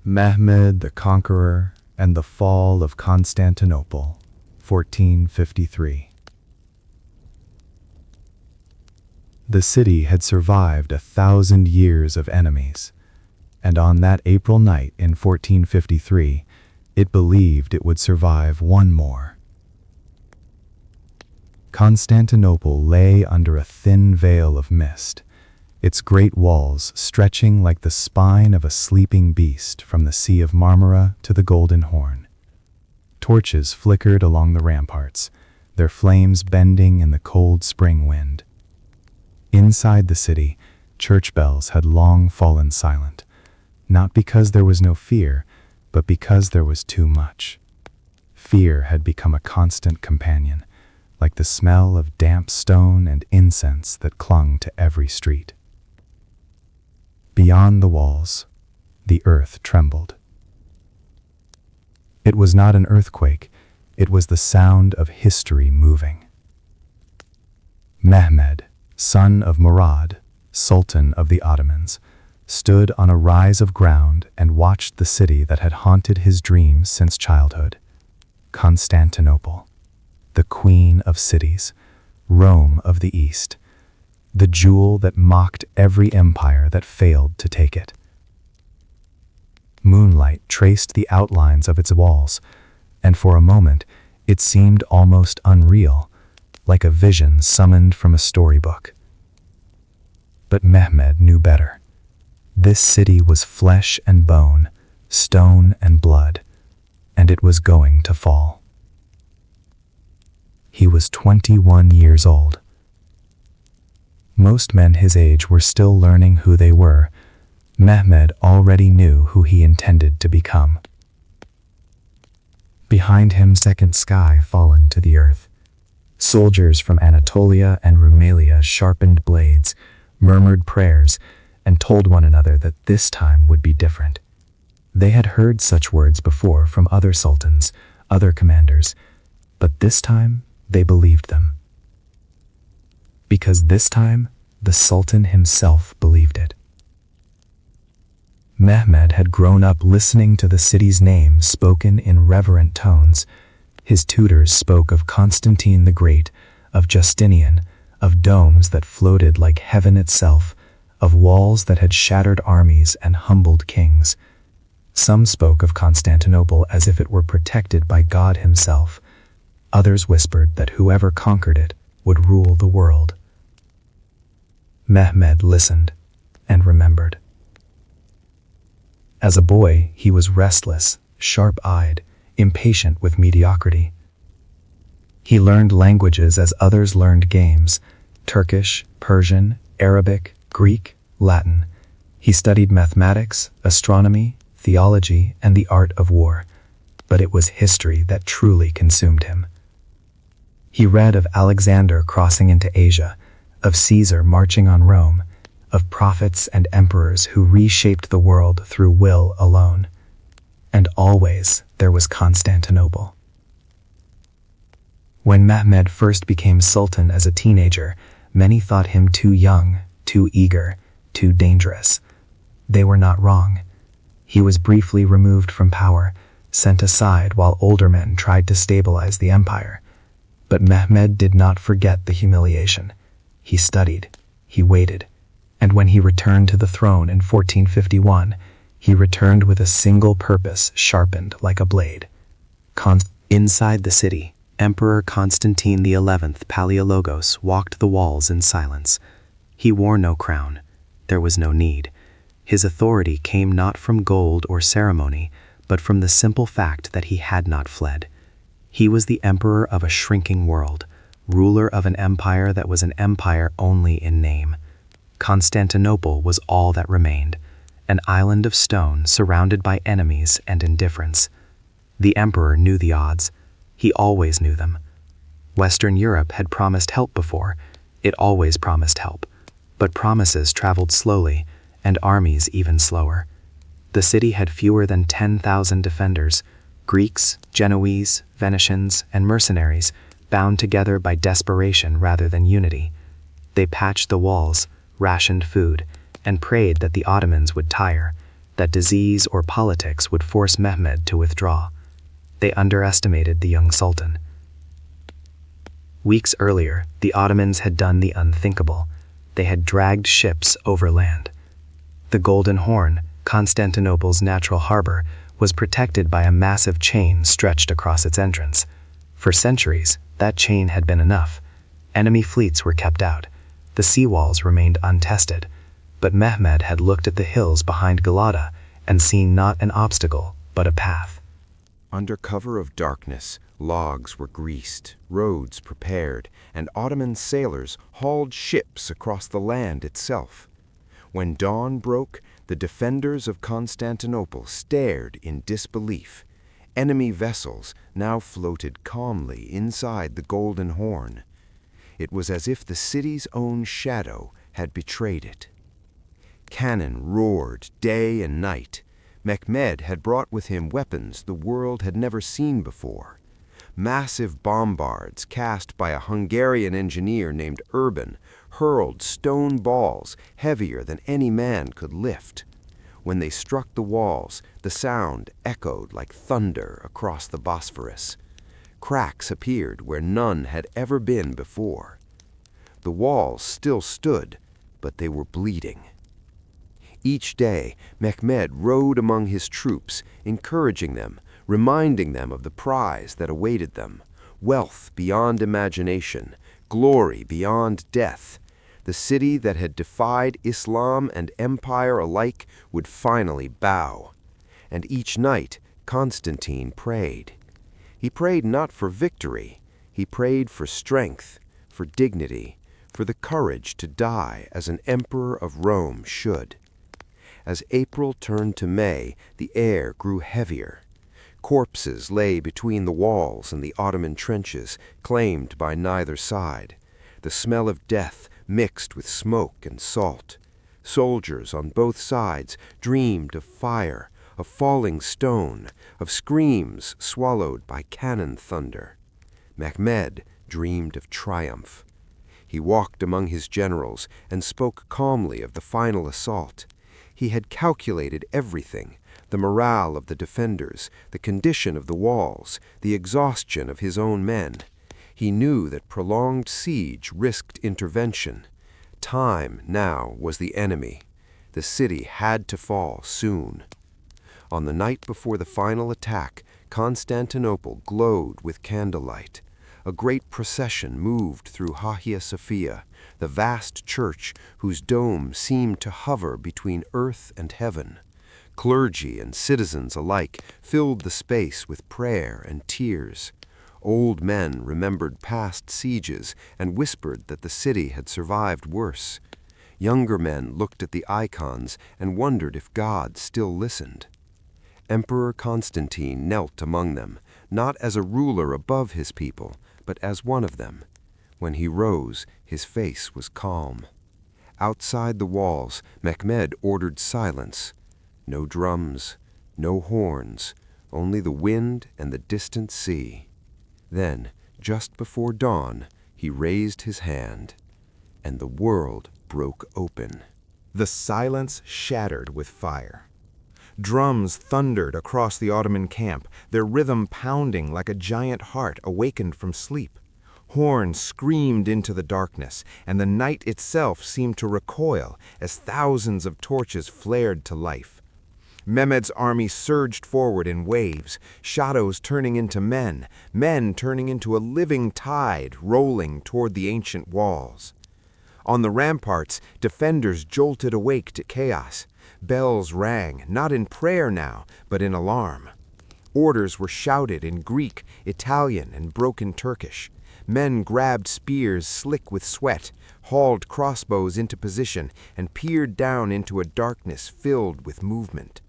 Mehmed the Conqueror and the Fall of Constantinople, 1453. The city had survived 1,000 years of enemies, and on that April night in 1453, it believed it would survive one more. Constantinople lay under a thin veil of mist, its great walls stretching like the spine of a sleeping beast from the Sea of Marmara to the Golden Horn. Torches flickered along the ramparts, their flames bending in the cold spring wind. Inside the city, church bells had long fallen silent, not because there was no fear, but because there was too much. Fear had become a constant companion, like the smell of damp stone and incense that clung to every street. Beyond the walls, the earth trembled. It was not an earthquake, it was the sound of history moving. Mehmed, son of Murad, sultan of the Ottomans, stood on a rise of ground and watched the city that had haunted his dreams since childhood. Constantinople, the queen of cities, Rome of the East, the jewel that mocked every empire that failed to take it. Moonlight traced the outlines of its walls, and for a moment it seemed almost unreal, like a vision summoned from a storybook. But Mehmed knew better. This city was flesh and bone, stone and blood, and it was going to fall. He was 21 years old. Most men his age were still learning who they were. Mehmed already knew who he intended to become. Behind him, second sky fallen to the earth. Soldiers from Anatolia and Rumelia sharpened blades, murmured prayers, and told one another that this time would be different. They had heard such words before from other sultans, other commanders, but this time they believed them. Because this time, the sultan himself believed it. Mehmed had grown up listening to the city's name spoken in reverent tones. His tutors spoke of Constantine the Great, of Justinian, of domes that floated like heaven itself, of walls that had shattered armies and humbled kings. Some spoke of Constantinople as if it were protected by God himself. Others whispered that whoever conquered it would rule the world. Mehmed listened and remembered. As a boy, he was restless, sharp-eyed, impatient with mediocrity. He learned languages as others learned games: Turkish, Persian, Arabic, Greek, Latin. He studied mathematics, astronomy, theology, and the art of war, but it was history that truly consumed him. He read of Alexander crossing into Asia, of Caesar marching on Rome, of prophets and emperors who reshaped the world through will alone. And always there was Constantinople. When Mehmed first became sultan as a teenager, many thought him too young, too eager, too dangerous. They were not wrong. He was briefly removed from power, sent aside while older men tried to stabilize the empire. But Mehmed did not forget the humiliation. He studied, he waited, and when he returned to the throne in 1451, he returned with a single purpose sharpened like a blade. Inside the city, Emperor Constantine XI Palaiologos walked the walls in silence. He wore no crown. There was no need. His authority came not from gold or ceremony, but from the simple fact that he had not fled. He was the emperor of a shrinking world, ruler of an empire that was an empire only in name. Constantinople was all that remained, an island of stone surrounded by enemies and indifference. The emperor knew the odds. He always knew them. Western Europe had promised help before. It always promised help. But promises traveled slowly, and armies even slower. The city had fewer than 10,000 defenders, Greeks, Genoese, Venetians, and mercenaries, bound together by desperation rather than unity. They patched the walls, rationed food, and prayed that the Ottomans would tire, that disease or politics would force Mehmed to withdraw. They underestimated the young sultan. Weeks earlier, the Ottomans had done the unthinkable. They had dragged ships overland. The Golden Horn, Constantinople's natural harbor, was protected by a massive chain stretched across its entrance. For centuries, that chain had been enough. Enemy fleets were kept out. The seawalls remained untested. But Mehmed had looked at the hills behind Galata and seen not an obstacle, but a path. Under cover of darkness, logs were greased, roads prepared, and Ottoman sailors hauled ships across the land itself. When dawn broke, the defenders of Constantinople stared in disbelief. Enemy vessels now floated calmly inside the Golden Horn. It was as if the city's own shadow had betrayed it. Cannon roared day and night. Mehmed had brought with him weapons the world had never seen before. Massive bombards cast by a Hungarian engineer named Urban hurled stone balls heavier than any man could lift. When they struck the walls, the sound echoed like thunder across the Bosphorus. Cracks appeared where none had ever been before. The walls still stood, but they were bleeding. Each day, Mehmed rode among his troops, encouraging them, reminding them of the prize that awaited them, wealth beyond imagination, glory beyond death. The city that had defied Islam and empire alike would finally bow. And each night, Constantine prayed. He prayed not for victory, he prayed for strength, for dignity, for the courage to die as an emperor of Rome should. As April turned to May, the air grew heavier. Corpses lay between the walls and the Ottoman trenches, claimed by neither side. The smell of death mixed with smoke and salt. Soldiers on both sides dreamed of fire, of falling stone, of screams swallowed by cannon thunder. Mehmed dreamed of triumph. He walked among his generals and spoke calmly of the final assault. He had calculated everything, the morale of the defenders, the condition of the walls, the exhaustion of his own men. He knew that prolonged siege risked intervention. Time now was the enemy. The city had to fall soon. On the night before the final attack, Constantinople glowed with candlelight. A great procession moved through Hagia Sophia, the vast church whose dome seemed to hover between earth and heaven. Clergy and citizens alike filled the space with prayer and tears. Old men remembered past sieges and whispered that the city had survived worse. Younger men looked at the icons and wondered if God still listened. Emperor Constantine knelt among them, not as a ruler above his people, but as one of them. When he rose, his face was calm. Outside the walls, Mehmed ordered silence. No drums, no horns, only the wind and the distant sea. Then, just before dawn, he raised his hand, and the world broke open. The silence shattered with fire. Drums thundered across the Ottoman camp, their rhythm pounding like a giant heart awakened from sleep. Horns screamed into the darkness, and the night itself seemed to recoil as thousands of torches flared to life. Mehmed's army surged forward in waves, shadows turning into men, men turning into a living tide rolling toward the ancient walls. On the ramparts, defenders jolted awake to chaos. Bells rang, not in prayer now, but in alarm. Orders were shouted in Greek, Italian, and broken Turkish. Men grabbed spears slick with sweat, hauled crossbows into position, and peered down into a darkness filled with movement.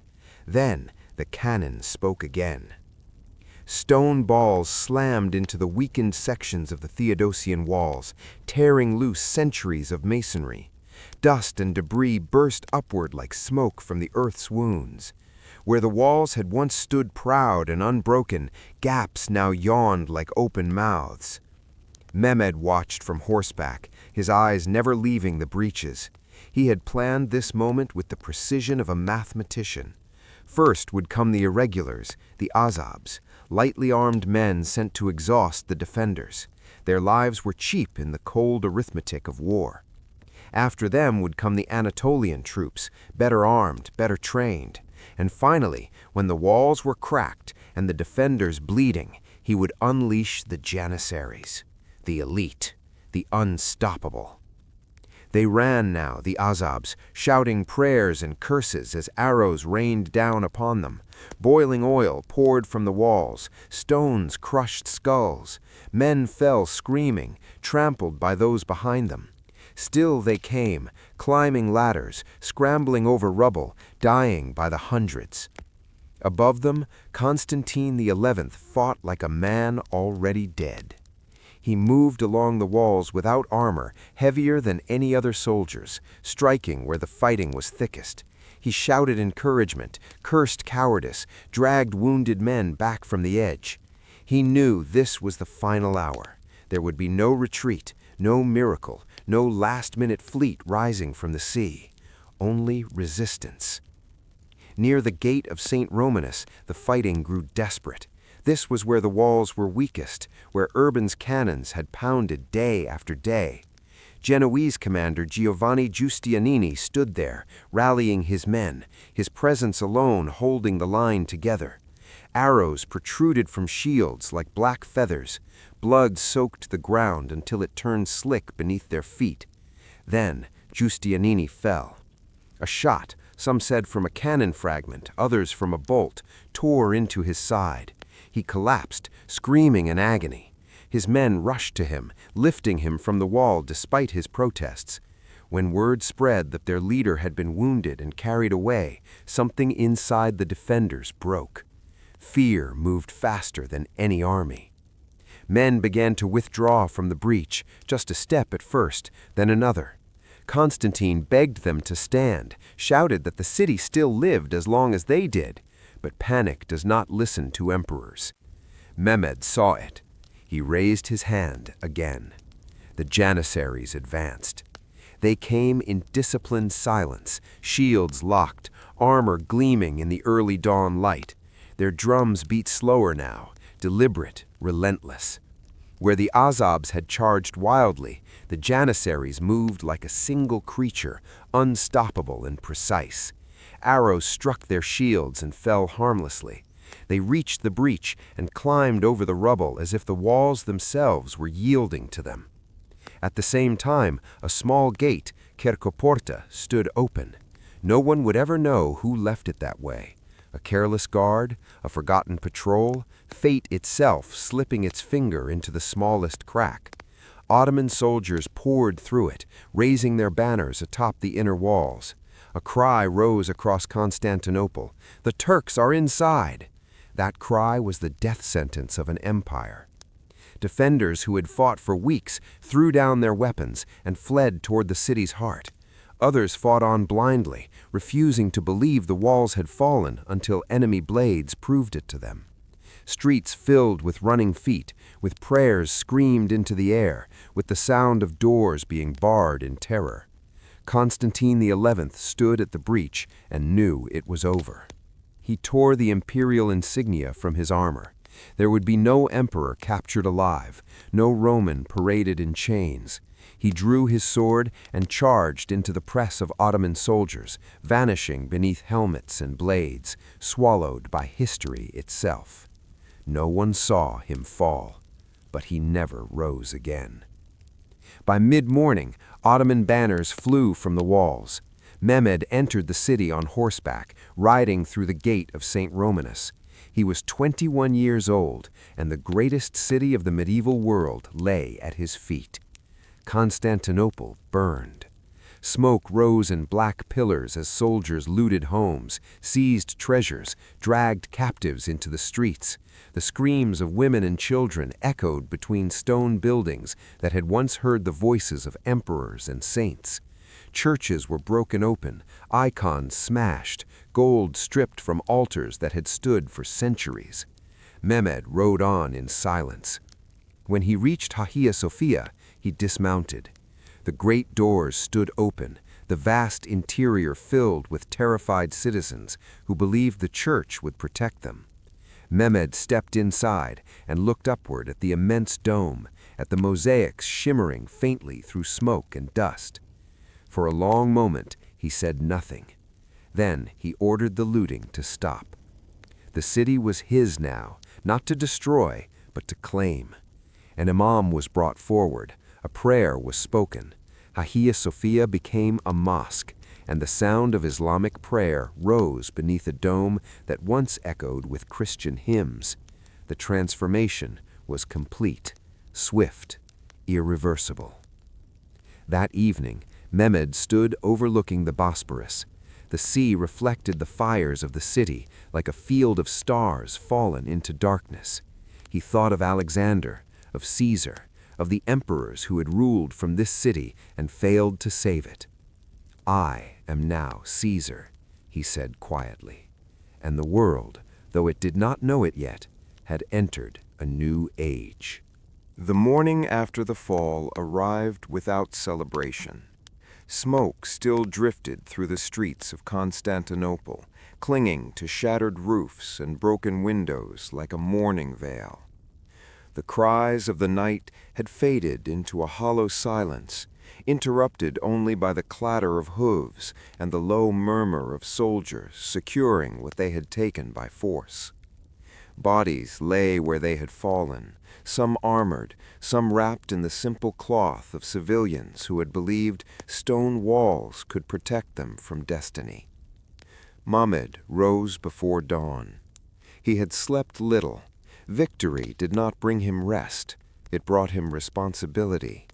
Then the cannon spoke again. Stone balls slammed into the weakened sections of the Theodosian walls, tearing loose centuries of masonry. Dust and debris burst upward like smoke from the earth's wounds. Where the walls had once stood proud and unbroken, gaps now yawned like open mouths. Mehmed watched from horseback, his eyes never leaving the breaches. He had planned this moment with the precision of a mathematician. First would come the irregulars, the Azabs, lightly armed men sent to exhaust the defenders. Their lives were cheap in the cold arithmetic of war. After them would come the Anatolian troops, better armed, better trained. And finally, when the walls were cracked and the defenders bleeding, he would unleash the Janissaries, the elite, the unstoppable. They ran now, the Azabs, shouting prayers and curses as arrows rained down upon them. Boiling oil poured from the walls, stones crushed skulls. Men fell screaming, trampled by those behind them. Still they came, climbing ladders, scrambling over rubble, dying by the hundreds. Above them, Constantine XI fought like a man already dead. He moved along the walls without armor, heavier than any other soldiers, striking where the fighting was thickest. He shouted encouragement, cursed cowardice, dragged wounded men back from the edge. He knew this was the final hour. There would be no retreat, no miracle, no last-minute fleet rising from the sea. Only resistance. Near the gate of St. Romanus, the fighting grew desperate. This was where the walls were weakest, where Urban's cannons had pounded day after day. Genoese commander Giovanni Giustiniani stood there, rallying his men, his presence alone holding the line together. Arrows protruded from shields like black feathers. Blood soaked the ground until it turned slick beneath their feet. Then Giustiniani fell. A shot, some said from a cannon fragment, others from a bolt, tore into his side. He collapsed, screaming in agony. His men rushed to him, lifting him from the wall despite his protests. When word spread that their leader had been wounded and carried away, something inside the defenders broke. Fear moved faster than any army. Men began to withdraw from the breach, just a step at first, then another. Constantine begged them to stand, shouted that the city still lived as long as they did. But panic does not listen to emperors. Mehmed saw it. He raised his hand again. The Janissaries advanced. They came in disciplined silence, shields locked, armor gleaming in the early dawn light. Their drums beat slower now, deliberate, relentless. Where the Azabs had charged wildly, the Janissaries moved like a single creature, unstoppable and precise. Arrows struck their shields and fell harmlessly. They reached the breach and climbed over the rubble as if the walls themselves were yielding to them. At the same time, a small gate, Cercoporta, stood open. No one would ever know who left it that way. A careless guard, a forgotten patrol, fate itself slipping its finger into the smallest crack. Ottoman soldiers poured through it, raising their banners atop the inner walls. A cry rose across Constantinople. "The Turks are inside!" That cry was the death sentence of an empire. Defenders who had fought for weeks threw down their weapons and fled toward the city's heart. Others fought on blindly, refusing to believe the walls had fallen until enemy blades proved it to them. Streets filled with running feet, with prayers screamed into the air, with the sound of doors being barred in terror. Constantine XI stood at the breach and knew it was over. He tore the imperial insignia from his armor. There would be no emperor captured alive, no Roman paraded in chains. He drew his sword and charged into the press of Ottoman soldiers, vanishing beneath helmets and blades, swallowed by history itself. No one saw him fall, but he never rose again. By mid-morning, Ottoman banners flew from the walls. Mehmed entered the city on horseback, riding through the gate of St. Romanus. He was 21 years old, and the greatest city of the medieval world lay at his feet. Constantinople burned. Smoke rose in black pillars as soldiers looted homes, seized treasures, dragged captives into the streets. The screams of women and children echoed between stone buildings that had once heard the voices of emperors and saints. Churches were broken open, icons smashed, gold stripped from altars that had stood for centuries. Mehmed rode on in silence. When he reached Hagia Sophia, he dismounted. The great doors stood open, the vast interior filled with terrified citizens who believed the church would protect them. Mehmed stepped inside and looked upward at the immense dome, at the mosaics shimmering faintly through smoke and dust. For a long moment, he said nothing. Then he ordered the looting to stop. The city was his now, not to destroy, but to claim. An imam was brought forward, a prayer was spoken. Hagia Sophia became a mosque, and the sound of Islamic prayer rose beneath a dome that once echoed with Christian hymns. The transformation was complete, swift, irreversible. That evening, Mehmed stood overlooking the Bosporus. The sea reflected the fires of the city like a field of stars fallen into darkness. He thought of Alexander, of Caesar, of the emperors who had ruled from this city and failed to save it. "I am now Caesar," he said quietly, and the world, though it did not know it yet, had entered a new age. The morning after the fall arrived without celebration. Smoke still drifted through the streets of Constantinople, clinging to shattered roofs and broken windows like a mourning veil. The cries of the night had faded into a hollow silence, interrupted only by the clatter of hooves and the low murmur of soldiers securing what they had taken by force. Bodies lay where they had fallen, some armored, some wrapped in the simple cloth of civilians who had believed stone walls could protect them from destiny. Mehmed rose before dawn. He had slept little. Victory did not bring him rest. It brought him responsibility.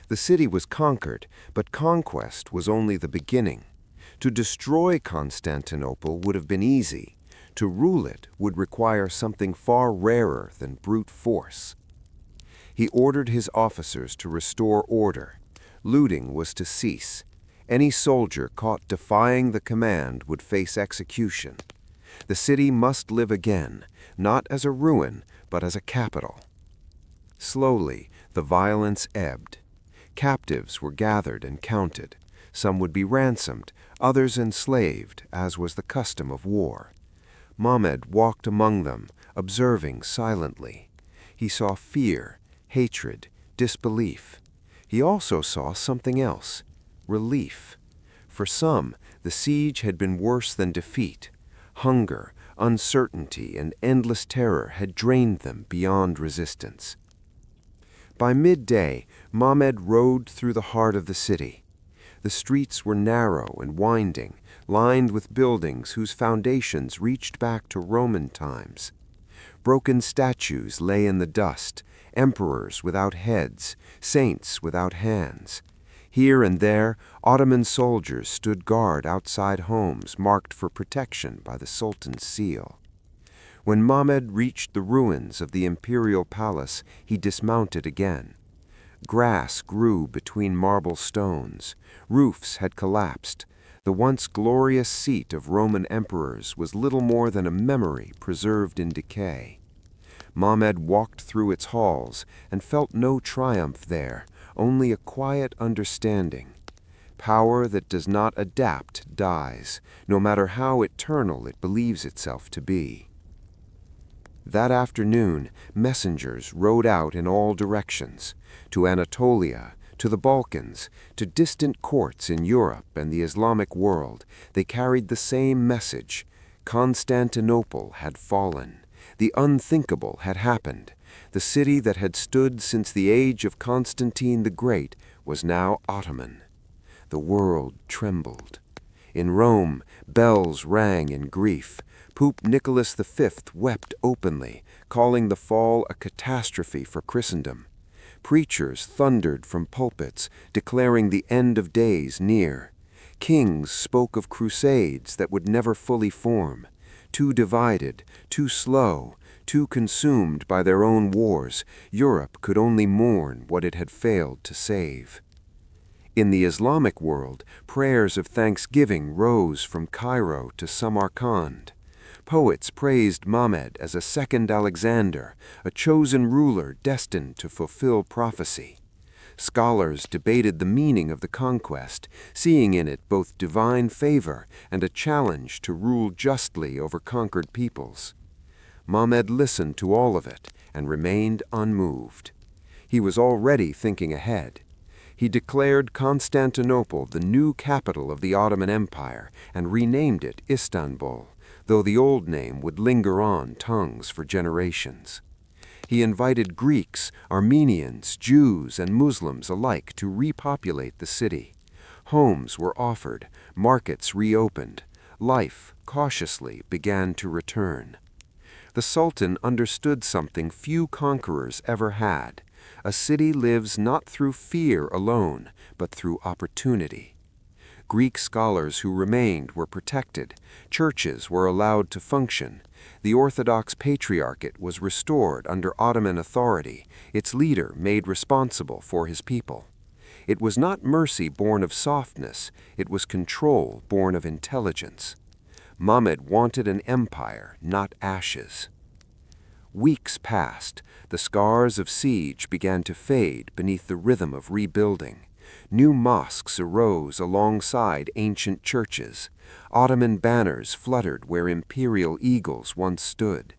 The city was conquered, but conquest was only the beginning. To destroy Constantinople would have been easy. To rule it would require something far rarer than brute force. He ordered his officers to restore order. Looting was to cease. Any soldier caught defying the command would face execution. The city must live again, not as a ruin, but as a capital. Slowly, the violence ebbed. Captives were gathered and counted. Some would be ransomed, others enslaved, as was the custom of war. Mehmed walked among them, observing silently. He saw fear, hatred, disbelief. He also saw something else, relief. For some, the siege had been worse than defeat. Hunger, uncertainty, and endless terror had drained them beyond resistance. By midday, Mehmed rode through the heart of the city. The streets were narrow and winding, lined with buildings whose foundations reached back to Roman times. Broken statues lay in the dust, emperors without heads, saints without hands. Here and there, Ottoman soldiers stood guard outside homes marked for protection by the sultan's seal. When Mehmed reached the ruins of the imperial palace, he dismounted again. Grass grew between marble stones. Roofs had collapsed. The once glorious seat of Roman emperors was little more than a memory preserved in decay. Mehmed walked through its halls and felt no triumph there, only a quiet understanding. Power that does not adapt dies, no matter how eternal it believes itself to be. That afternoon, messengers rode out in all directions, to Anatolia, to the Balkans, to distant courts in Europe and the Islamic world. They carried the same message. Constantinople had fallen. The unthinkable had happened. The city that had stood since the age of Constantine the Great was now Ottoman. The world trembled. In Rome, bells rang in grief. Pope Nicholas V wept openly, calling the fall a catastrophe for Christendom. Preachers thundered from pulpits, declaring the end of days near. Kings spoke of crusades that would never fully form. Too divided, too slow, too consumed by their own wars, Europe could only mourn what it had failed to save. In the Islamic world, prayers of thanksgiving rose from Cairo to Samarkand. Poets praised Mehmed as a second Alexander, a chosen ruler destined to fulfill prophecy. Scholars debated the meaning of the conquest, seeing in it both divine favor and a challenge to rule justly over conquered peoples. Mehmed listened to all of it and remained unmoved. He was already thinking ahead. He declared Constantinople the new capital of the Ottoman Empire and renamed it Istanbul, though the old name would linger on tongues for generations. He invited Greeks, Armenians, Jews, and Muslims alike to repopulate the city. Homes were offered, markets reopened, life, cautiously, began to return. The Sultan understood something few conquerors ever had. A city lives not through fear alone, but through opportunity. Greek scholars who remained were protected, churches were allowed to function, the Orthodox Patriarchate was restored under Ottoman authority, its leader made responsible for his people. It was not mercy born of softness, it was control born of intelligence. Mehmed wanted an empire, not ashes. Weeks passed, the scars of siege began to fade beneath the rhythm of rebuilding. New mosques arose alongside ancient churches. Ottoman banners fluttered where imperial eagles once stood.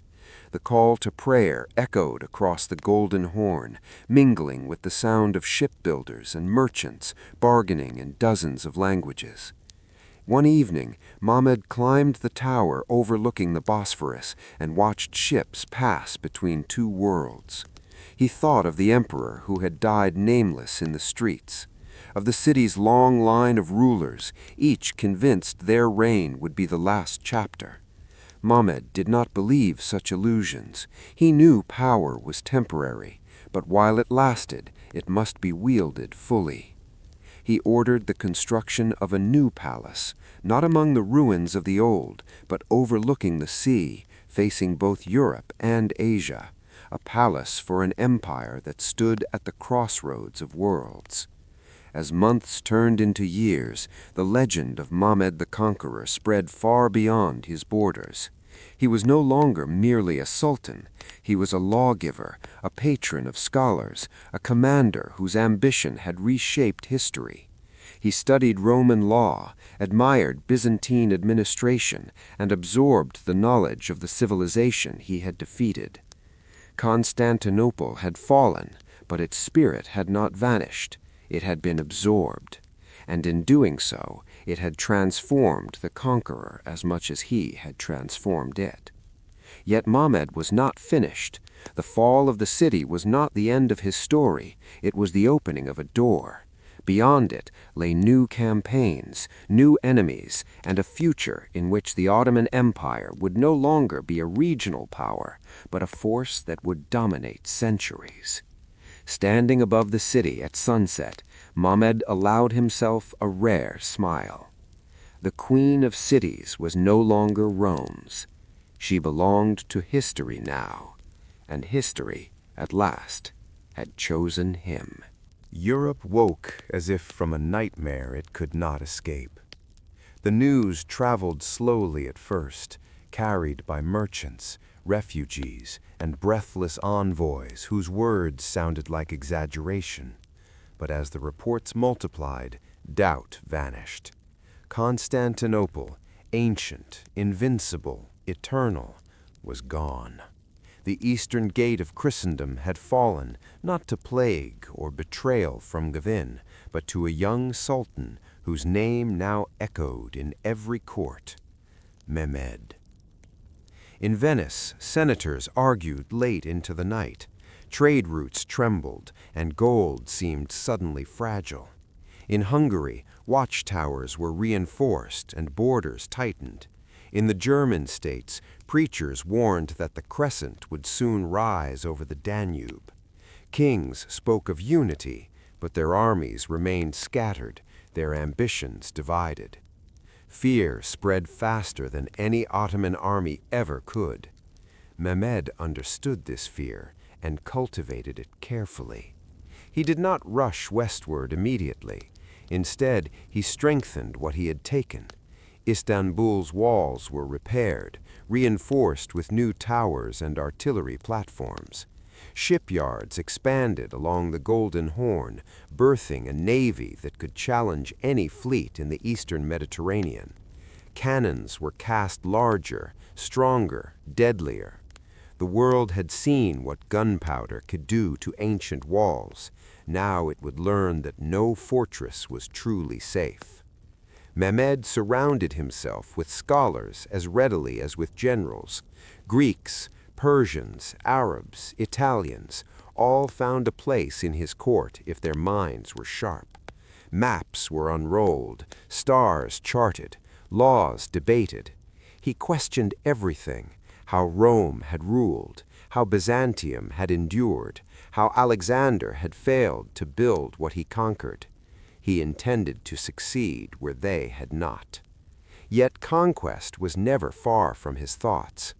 The call to prayer echoed across the Golden Horn, mingling with the sound of shipbuilders and merchants bargaining in dozens of languages. One evening, Mehmed climbed the tower overlooking the Bosphorus and watched ships pass between two worlds. He thought of the emperor who had died nameless in the streets, of the city's long line of rulers, each convinced their reign would be the last chapter. Mehmed did not believe such illusions. He knew power was temporary, but while it lasted, it must be wielded fully. He ordered the construction of a new palace, not among the ruins of the old, but overlooking the sea, facing both Europe and Asia, a palace for an empire that stood at the crossroads of worlds. As months turned into years, the legend of Mehmed the Conqueror spread far beyond his borders. He was no longer merely a sultan. He was a lawgiver, a patron of scholars, a commander whose ambition had reshaped history. He studied Roman law, admired Byzantine administration, and absorbed the knowledge of the civilization he had defeated. Constantinople had fallen, but its spirit had not vanished. It had been absorbed, and in doing so, it had transformed the conqueror as much as he had transformed it. Yet Mehmed was not finished. The fall of the city was not the end of his story, it was the opening of a door. Beyond it lay new campaigns, new enemies, and a future in which the Ottoman Empire would no longer be a regional power, but a force that would dominate centuries. Standing above the city at sunset, Mehmed allowed himself a rare smile. The Queen of Cities was no longer Rome's. She belonged to history now, and history, at last, had chosen him. Europe woke as if from a nightmare it could not escape. The news traveled slowly at first, carried by merchants, refugees, and breathless envoys whose words sounded like exaggeration. But as the reports multiplied, doubt vanished. Constantinople, ancient, invincible, eternal, was gone. The eastern gate of Christendom had fallen, not to plague or betrayal from within, but to a young sultan whose name now echoed in every court, Mehmed. In Venice, senators argued late into the night. Trade routes trembled, and gold seemed suddenly fragile. In Hungary, watchtowers were reinforced and borders tightened. In the German states, preachers warned that the crescent would soon rise over the Danube. Kings spoke of unity, but their armies remained scattered, their ambitions divided. Fear spread faster than any Ottoman army ever could. Mehmed understood this fear and cultivated it carefully. He did not rush westward immediately. Instead, he strengthened what he had taken. Istanbul's walls were repaired, reinforced with new towers and artillery platforms. Shipyards expanded along the Golden Horn, birthing a navy that could challenge any fleet in the eastern Mediterranean. Cannons were cast larger, stronger, deadlier. The world had seen what gunpowder could do to ancient walls. Now it would learn that no fortress was truly safe. Mehmed surrounded himself with scholars as readily as with generals. Greeks, Persians, Arabs, Italians, all found a place in his court if their minds were sharp. Maps were unrolled, stars charted, laws debated. He questioned everything: how Rome had ruled, how Byzantium had endured, how Alexander had failed to build what he conquered. He intended to succeed where they had not. Yet conquest was never far from his thoughts.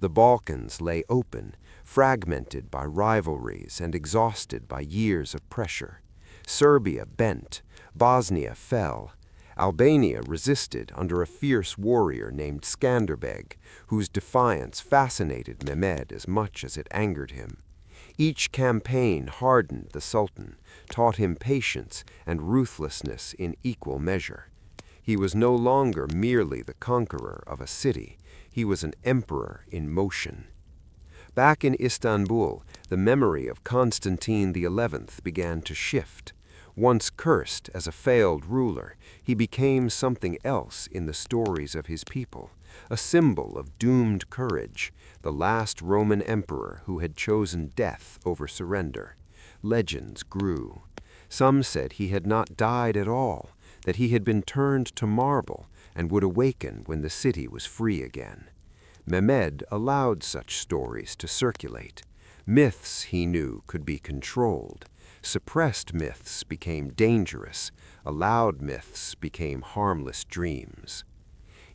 The Balkans lay open, fragmented by rivalries and exhausted by years of pressure. Serbia bent, Bosnia fell. Albania resisted under a fierce warrior named Skanderbeg, whose defiance fascinated Mehmed as much as it angered him. Each campaign hardened the Sultan, taught him patience and ruthlessness in equal measure. He was no longer merely the conqueror of a city. He was an emperor in motion. Back in Istanbul, the memory of Constantine XI began to shift. Once cursed as a failed ruler, he became something else in the stories of his people, a symbol of doomed courage, the last Roman emperor who had chosen death over surrender. Legends grew. Some said he had not died at all, that he had been turned to marble and would awaken when the city was free again. Mehmed allowed such stories to circulate. Myths, he knew, could be controlled. Suppressed myths became dangerous. Allowed myths became harmless dreams.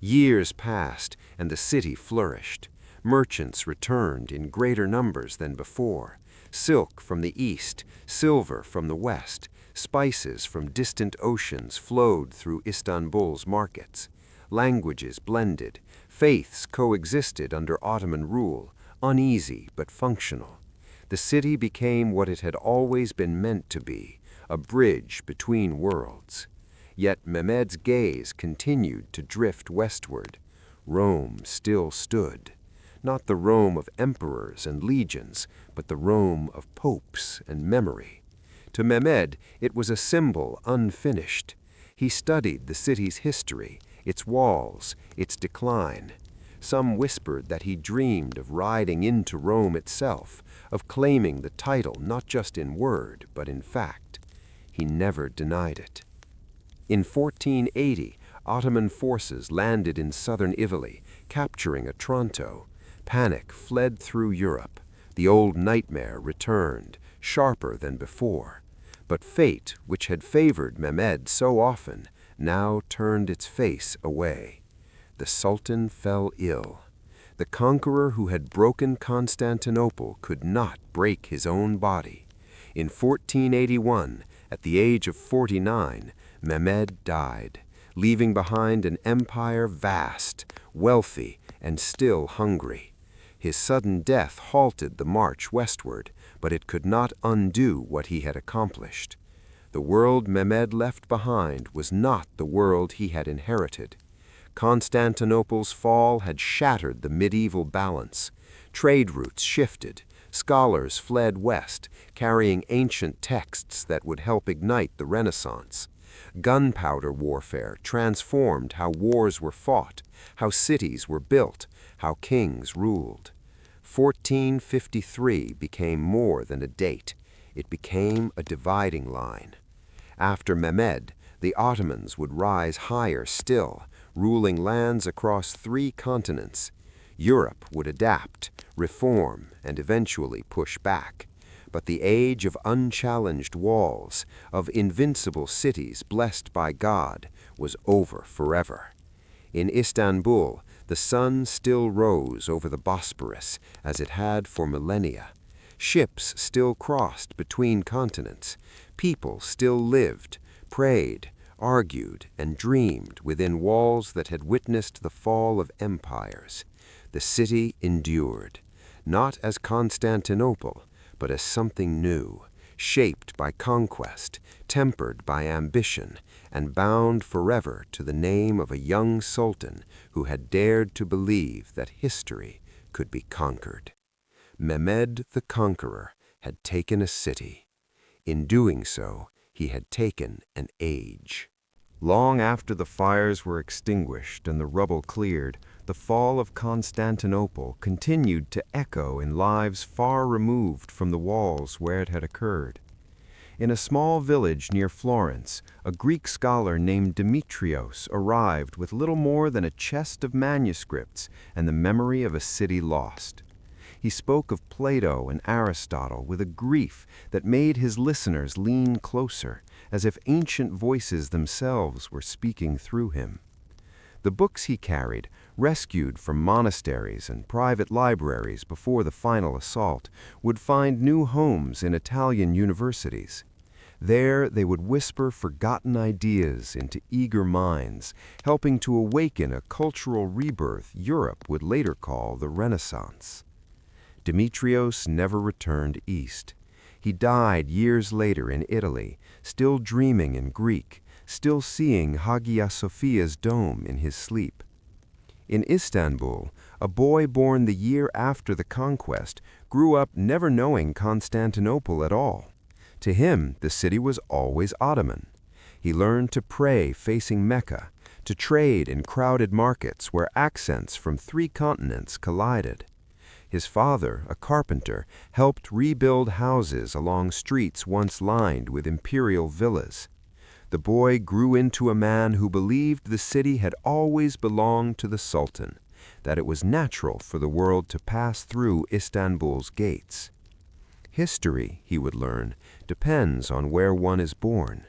Years passed, and the city flourished. Merchants returned in greater numbers than before. Silk from the east, silver from the west, spices from distant oceans flowed through Istanbul's markets. Languages blended, faiths coexisted under Ottoman rule, uneasy but functional. The city became what it had always been meant to be, a bridge between worlds. Yet Mehmed's gaze continued to drift westward. Rome still stood. Not the Rome of emperors and legions, but the Rome of popes and memory. To Mehmed, it was a symbol unfinished. He studied the city's history, its walls, its decline. Some whispered that he dreamed of riding into Rome itself, of claiming the title not just in word, but in fact. He never denied it. In 1480, Ottoman forces landed in southern Italy, capturing Otranto. Panic fled through Europe. The old nightmare returned, sharper than before. But fate, which had favored Mehmed so often, now turned its face away. The Sultan fell ill. The conqueror who had broken Constantinople could not break his own body. In 1481, at the age of 49, Mehmed died, leaving behind an empire vast, wealthy, and still hungry. His sudden death halted the march westward, but it could not undo what he had accomplished. The world Mehmed left behind was not the world he had inherited. Constantinople's fall had shattered the medieval balance. Trade routes shifted. Scholars fled west, carrying ancient texts that would help ignite the Renaissance. Gunpowder warfare transformed how wars were fought, how cities were built, how kings ruled. 1453 became more than a date. It became a dividing line. After Mehmed, the Ottomans would rise higher still, ruling lands across 3 continents. Europe would adapt, reform, and eventually push back. But the age of unchallenged walls, of invincible cities blessed by God, was over forever. In Istanbul, the sun still rose over the Bosporus as it had for millennia. Ships still crossed between continents. People still lived, prayed, argued, and dreamed within walls that had witnessed the fall of empires. The city endured, not as Constantinople, but as something new, shaped by conquest, tempered by ambition, and bound forever to the name of a young sultan who had dared to believe that history could be conquered. Mehmed the Conqueror had taken a city. In doing so, he had taken an age. Long after the fires were extinguished and the rubble cleared, the fall of Constantinople continued to echo in lives far removed from the walls where it had occurred. In a small village near Florence, a Greek scholar named Demetrios arrived with little more than a chest of manuscripts and the memory of a city lost. He spoke of Plato and Aristotle with a grief that made his listeners lean closer, as if ancient voices themselves were speaking through him. The books he carried, rescued from monasteries and private libraries before the final assault, would find new homes in Italian universities. There they would whisper forgotten ideas into eager minds, helping to awaken a cultural rebirth Europe would later call the Renaissance. Demetrios never returned east. He died years later in Italy, still dreaming in Greek, still seeing Hagia Sophia's dome in his sleep. In Istanbul, a boy born the year after the conquest grew up never knowing Constantinople at all. To him, the city was always Ottoman. He learned to pray facing Mecca, to trade in crowded markets where accents from 3 continents collided. His father, a carpenter, helped rebuild houses along streets once lined with imperial villas. The boy grew into a man who believed the city had always belonged to the sultan, that it was natural for the world to pass through Istanbul's gates. History, he would learn, depends on where one is born.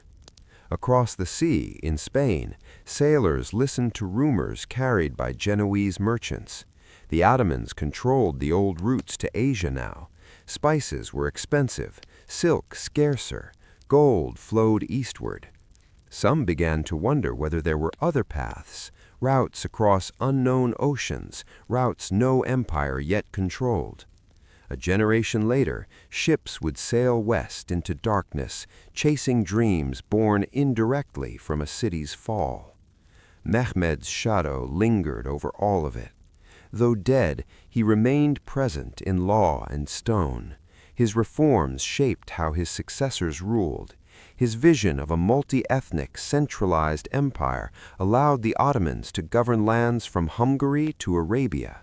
Across the sea, in Spain, sailors listened to rumors carried by Genoese merchants. The Ottomans controlled the old routes to Asia now. Spices were expensive, silk scarcer, gold flowed eastward. Some began to wonder whether there were other paths, routes across unknown oceans, routes no empire yet controlled. A generation later, ships would sail west into darkness, chasing dreams born indirectly from a city's fall. Mehmed's shadow lingered over all of it. Though dead, he remained present in law and stone. His reforms shaped how his successors ruled. His vision of a multi-ethnic, centralized empire allowed the Ottomans to govern lands from Hungary to Arabia.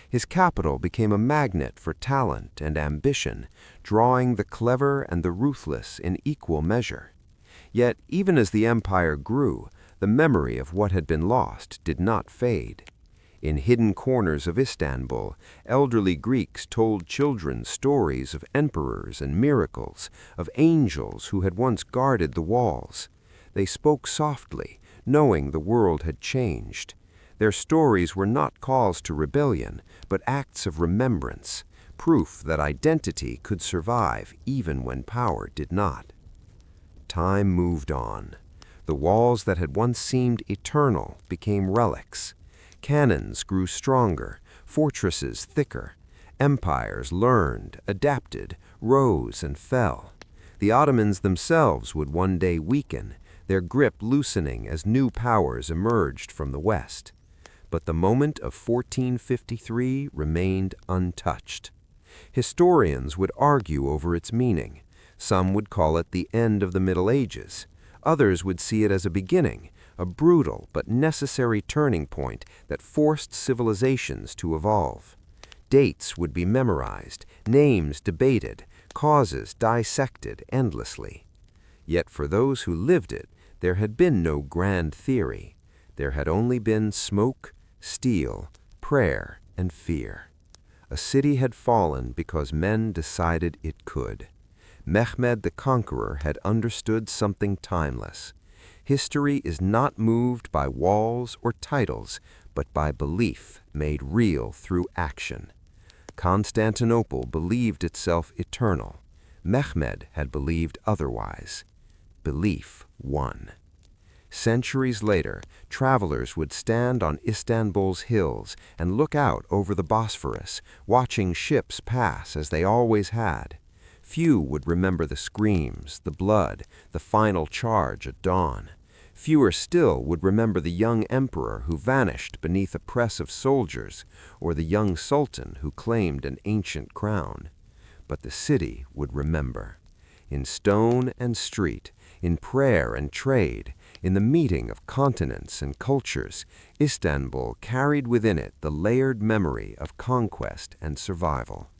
His capital became a magnet for talent and ambition, drawing the clever and the ruthless in equal measure. Yet, even as the empire grew, the memory of what had been lost did not fade. In hidden corners of Istanbul, elderly Greeks told children stories of emperors and miracles, of angels who had once guarded the walls. They spoke softly, knowing the world had changed. Their stories were not calls to rebellion, but acts of remembrance, proof that identity could survive even when power did not. Time moved on. The walls that had once seemed eternal became relics. Cannons grew stronger, fortresses thicker. Empires learned, adapted, rose and fell. The Ottomans themselves would one day weaken, their grip loosening as new powers emerged from the west. But the moment of 1453 remained untouched. Historians would argue over its meaning. Some would call it the end of the Middle Ages. Others would see it as a beginning, a brutal but necessary turning point that forced civilizations to evolve. Dates would be memorized, names debated, causes dissected endlessly. Yet for those who lived it, there had been no grand theory. There had only been smoke, steel, prayer, and fear. A city had fallen because men decided it could. Mehmed the Conqueror had understood something timeless. History is not moved by walls or titles, but by belief made real through action. Constantinople believed itself eternal. Mehmed had believed otherwise. Belief won. Centuries later, travelers would stand on Istanbul's hills and look out over the Bosphorus, watching ships pass as they always had. Few would remember the screams, the blood, the final charge at dawn. Fewer still would remember the young emperor who vanished beneath a press of soldiers, or the young sultan who claimed an ancient crown. But the city would remember. In stone and street, in prayer and trade, in the meeting of continents and cultures, Istanbul carried within it the layered memory of conquest and survival.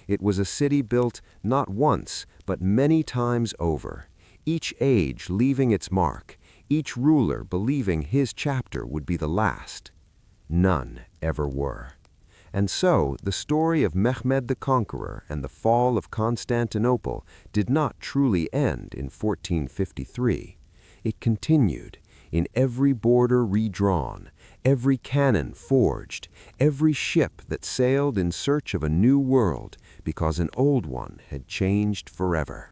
It was a city built not once, but many times over, each age leaving its mark, each ruler believing his chapter would be the last. None ever were. And so, the story of Mehmed the Conqueror and the fall of Constantinople did not truly end in 1453. It continued, in every border redrawn, every cannon forged, every ship that sailed in search of a new world, because an old one had changed forever.